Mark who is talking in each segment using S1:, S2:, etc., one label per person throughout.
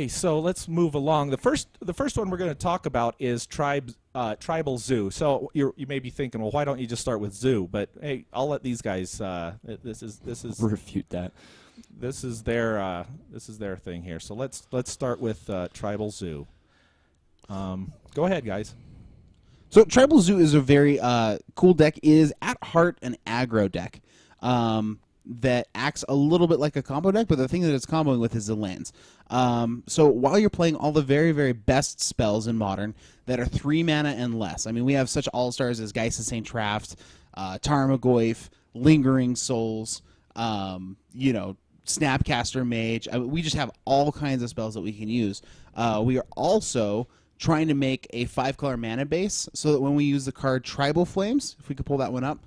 S1: Okay, so let's move along. The first one we're going to talk about is Tribal Zoo. So you may be thinking, well, why don't you just start with Zoo? But hey, I'll let these guys. This is
S2: refute that.
S1: this is their thing here. So let's start with Tribal Zoo. Go ahead, guys.
S3: So Tribal Zoo is a very cool deck. It is at heart an aggro deck that acts a little bit like a combo deck, but the thing that it's comboing with is the lands. So while you're playing all the very, very best spells in Modern that are 3 mana and less, I mean, we have such all-stars as Geist of St. Traft, Tarmogoyf, Lingering Souls, Snapcaster Mage. I mean, we just have all kinds of spells that we can use. We are also trying to make a 5-color mana base so that when we use the card Tribal Flames, if we could pull that one up,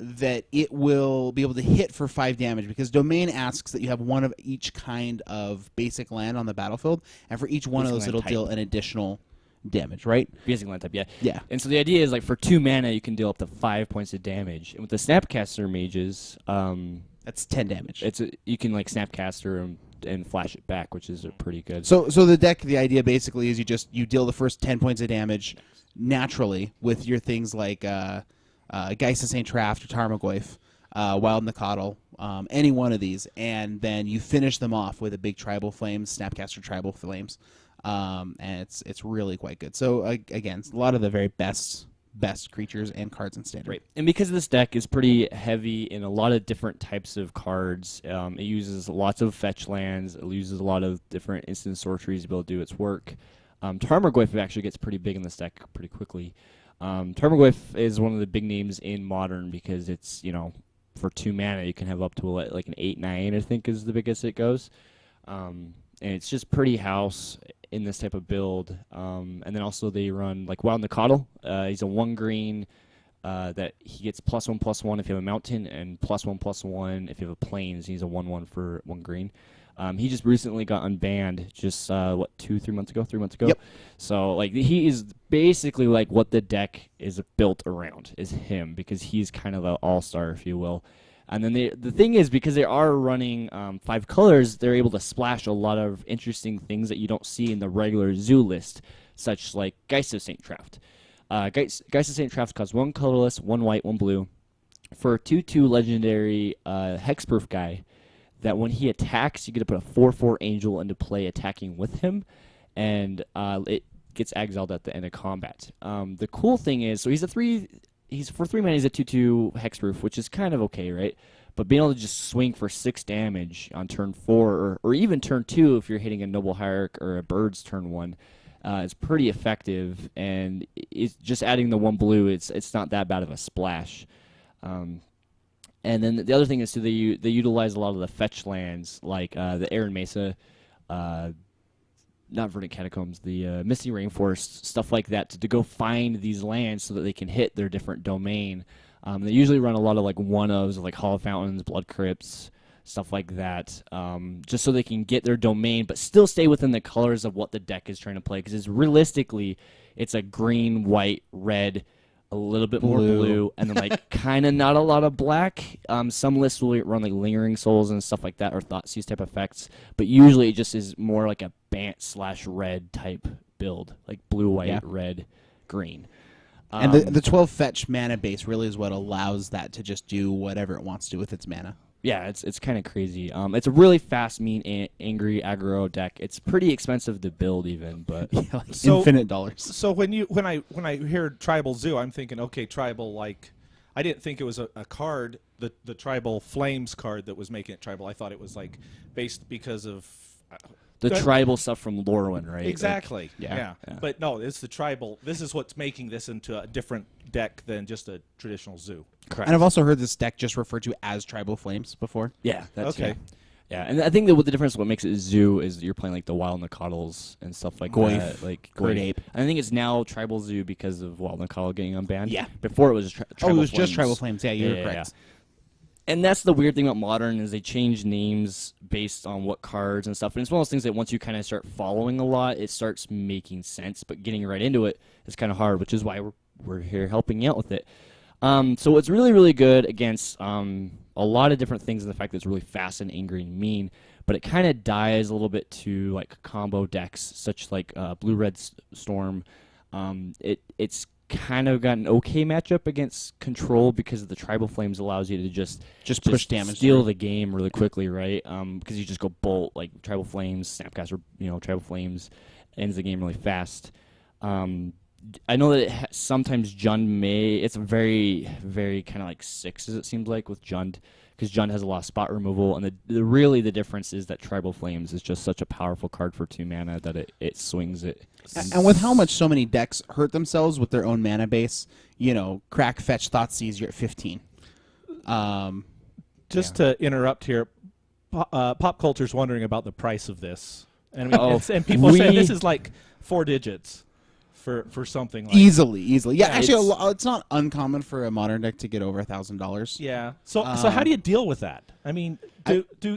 S3: that it will be able to hit for 5 damage, because Domain asks that you have one of each kind of basic land on the battlefield, and for each one of those it'll deal an additional damage, right?
S2: Basic land type, yeah.
S3: Yeah.
S2: And so the idea is, like, for 2 mana, you can deal up to 5 points of damage. And with the Snapcaster Mages,
S3: that's 10 damage.
S2: You can, like, Snapcaster and flash it back, which is pretty good.
S3: So the deck, the idea basically is you deal the first 10 points of damage naturally with your things like Geist of St. Traft or Tarmogoyf, Wild Nacatl, any one of these, and then you finish them off with a big Tribal Flames, Snapcaster Tribal Flames, and it's really quite good. So again, a lot of the very best creatures and cards in Standard.
S2: Right, and because this deck is pretty heavy in a lot of different types of cards, it uses lots of fetch lands, it uses a lot of different instant sorceries to be able to do its work. Tarmogoyf actually gets pretty big in this deck pretty quickly. Tarmogoyf is one of the big names in Modern because it's, for 2 mana you can have up to like an 8/9, I think is the biggest it goes. And it's just pretty house in this type of build. And then also they run like Wild Nacatl. He's a 1-green that he gets +1/+1 if you have a mountain, and +1/+1 if you have a plains. He's a 1/1 for 1 green. He just recently got unbanned, just 3 months ago.
S3: Yep.
S2: So like he is basically like what the deck is built around is him, because he's kind of an all-star, if you will. And then the thing is, because they are running 5 colors, they're able to splash a lot of interesting things that you don't see in the regular Zoo list, such like Geist of St. Traft. Geist of St. Traft costs 1 colorless, 1 white, 1 blue. For a 2/2 legendary hexproof guy, that when he attacks, you get to put a 4/4 angel into play attacking with him, and it gets exiled at the end of combat. The cool thing is, so he's for 3 mana, he's a 2/2 hexproof, which is kind of okay, right? But being able to just swing for 6 damage on turn 4, or even turn 2 if you're hitting a Noble Hierarch or a Bird's turn 1, is pretty effective, and it's just adding the 1 blue, it's not that bad of a splash. And then the other thing is, too, they utilize a lot of the fetch lands, like the Aran Mesa, not Verdant Catacombs, the Misty Rainforest, stuff like that, to go find these lands so that they can hit their different domain. They usually run a lot of like 1-ofs, like Hollow Fountains, Blood Crypts, stuff like that, just so they can get their domain, but still stay within the colors of what the deck is trying to play, because realistically, it's a green, white, red, a little bit more blue, and then like kind of not a lot of black. Some lists will run like Lingering Souls and stuff like that, or Thoughtseize type effects, but usually it just is more like a Bant/red type build, like blue, white, red, green.
S3: And the 12 fetch mana base really is what allows that to just do whatever it wants to with its mana.
S2: Yeah, it's kind of crazy. It's a really fast, mean, angry aggro deck. It's pretty expensive to build, even, but
S3: infinite dollars.
S1: So when I hear Tribal Zoo, I'm thinking, okay, tribal. Like, I didn't think it was a card, the Tribal Flames card that was making it tribal. I thought it was like based because of
S2: the tribal stuff from Lorwyn, right?
S1: Exactly.
S2: Like, yeah.
S1: But no, it's the tribal. This is what's making this into a different deck than just a traditional Zoo.
S2: Correct.
S3: And I've also heard this deck just referred to as Tribal Flames before.
S2: Yeah, that's
S1: okay.
S2: Yeah, and I think that what the difference, what makes it Zoo, is you're playing like the Wild Nacatls and stuff like that, like
S3: Great Ape.
S2: I think it's now Tribal Zoo because of Wild Nacatl getting unbanned.
S3: Yeah.
S2: Before it was Tribal
S3: it was
S2: Flames.
S3: just Tribal Flames. Yeah, you're correct.
S2: Yeah. And that's the weird thing about Modern, is they change names based on what cards and stuff. And it's one of those things that once you kind of start following a lot, it starts making sense. But getting right into it is kind of hard, which is why we're here helping you out with it. So it's really, really good against a lot of different things, and the fact that it's really fast and angry and mean, but it kind of dies a little bit to like combo decks, such like Blue-Red Storm. It's kind of got an okay matchup against Control because of the Tribal Flames allows you to just
S3: push damage,
S2: steal the game really quickly, right? Because you just go bolt like Tribal Flames, Snapcaster, Tribal Flames ends the game really fast. I know that sometimes Jund it's very, very kind of like sixes, it seems like, with Jund, because Jund has a lot of spot removal, and really the difference is that Tribal Flames is just such a powerful card for 2 mana that it swings it.
S3: And with how much so many decks hurt themselves with their own mana base, crack, fetch, Thoughtseize, you're at 15.
S1: Just to interrupt here, pop culture's wondering about the price of this, and and people say this is like 4 digits. For something like
S3: easily, yeah. Actually,
S1: it's
S3: it's not uncommon for a modern deck to get over $1,000.
S1: Yeah. So how do you deal with that? I mean, do